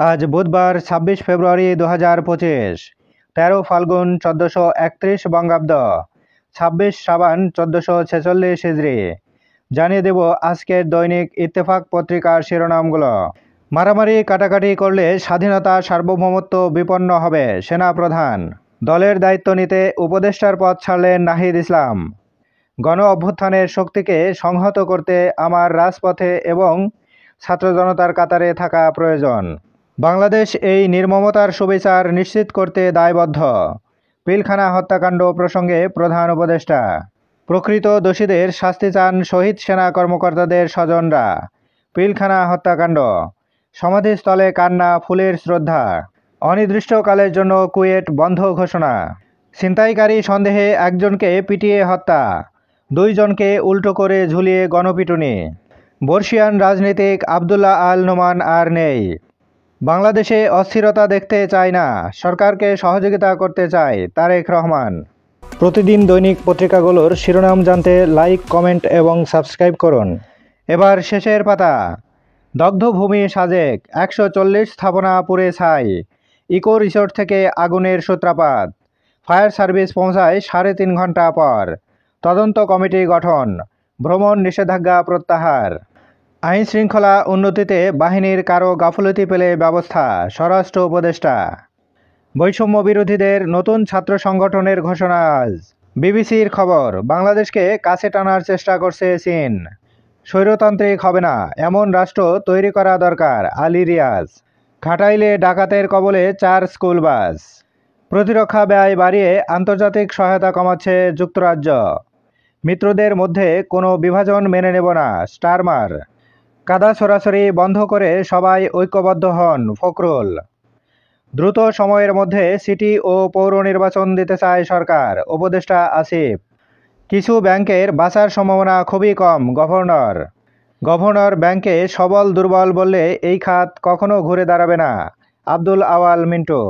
আজ বুধবার ২৬ ফেব্রুয়ারি ২০২৫, ১৩ ফাল্গুন ১৪৩১ বঙ্গাব্দ, ২৬ সাবান ১৪৪৬ হিজরি। জানিয়ে দেব আজকের দৈনিক ইত্তেফাক পত্রিকার শিরোনামগুলো। মারামারি কাটাকাটি করলে স্বাধীনতা সার্বভৌমত্ব বিপন্ন হবে, সেনাপ্রধান। দলের দায়িত্ব নিতে উপদেষ্টার পদ ছাড়লেন নাহিদ ইসলাম। গণ অভ্যুত্থানের শক্তিকে সংহত করতে আমার রাজপথে এবং ছাত্র জনতার কাতারে থাকা প্রয়োজন। বাংলাদেশ এই নির্মমতার সুবিচার নিশ্চিত করতে দায়বদ্ধ। পিলখানা হত্যাকাণ্ড প্রসঙ্গে প্রধান উপদেষ্টা। প্রকৃত দোষীদের শাস্তি চান শহীদ সেনা কর্মকর্তাদের স্বজনরা। পিলখানা হত্যাকাণ্ড, সমাধিস্থলে কান্না, ফুলের শ্রদ্ধা। অনির্দিষ্টকালের জন্য কুয়েট বন্ধ ঘোষণা। ছিনতাইকারী সন্দেহে একজনকে পিটিয়ে হত্যা, 2 জনকে উল্টো করে ঝুলিয়ে গণপিটুনি। বর্ষিয়ান রাজনীতিক আবদুল্লাহ আল নোমান আর নেই। বাংলাদেশে অস্থিরতা দেখতে চায় না, সরকারকে সহযোগিতা করতে চায় তারেক রহমান। প্রতিদিন দৈনিক পত্রিকাগুলোর শিরোনাম জানতে লাইক, কমেন্ট এবং সাবস্ক্রাইব করুন। এবার শেষের পাতা। দগ্ধভূমি সাজেক, 140 স্থাপনা পুড়ে ছাই। ইকো রিসোর্ট থেকে আগুনের সূত্রাপাত। ফায়ার সার্ভিস পৌঁছায় 3.5 ঘন্টা পর। তদন্ত কমিটি গঠন। ভ্রমণ নিষেধাজ্ঞা প্রত্যাহার। আইন শৃঙ্খলা উন্নতিতে বাহিনীর কারো গাফলতি পেলে ব্যবস্থা, স্বরাষ্ট্র উপদেষ্টা। বৈষম্য বিরোধীদের নতুন ছাত্র সংগঠনের ঘোষণা আজ। বিবিসির খবর, বাংলাদেশকে কাছে টানার চেষ্টা করছে চীন। স্বৈরতান্ত্রিক হবে না, এমন রাষ্ট্র তৈরি করা দরকার, আলী রিয়াজ। ঘাটাইলে ডাকাতের কবলে 4 স্কুল বাস। প্রতিরক্ষা ব্যয় বাড়িয়ে আন্তর্জাতিক সহায়তা কমাচ্ছে যুক্তরাজ্য। মিত্রদের মধ্যে কোনো বিভাজন মেনে নেব না, স্টারমার। কাদা ছড়াছড়ি বন্ধ করে সবাই ঐক্যবদ্ধ হন, ফখরুল। দ্রুত সময়ের মধ্যে সিটি ও পৌর নির্বাচন দিতে চায় সরকার, উপদেষ্টা আসিফ। কিছু ব্যাংকের বাঁচার সম্ভাবনা খুবই কম, গভর্নর। গভর্নর ব্যাংকে সবল দুর্বল বললে এই খাত কখনো ঘুরে দাঁড়াবে না, আব্দুল আওয়াল মিন্টু।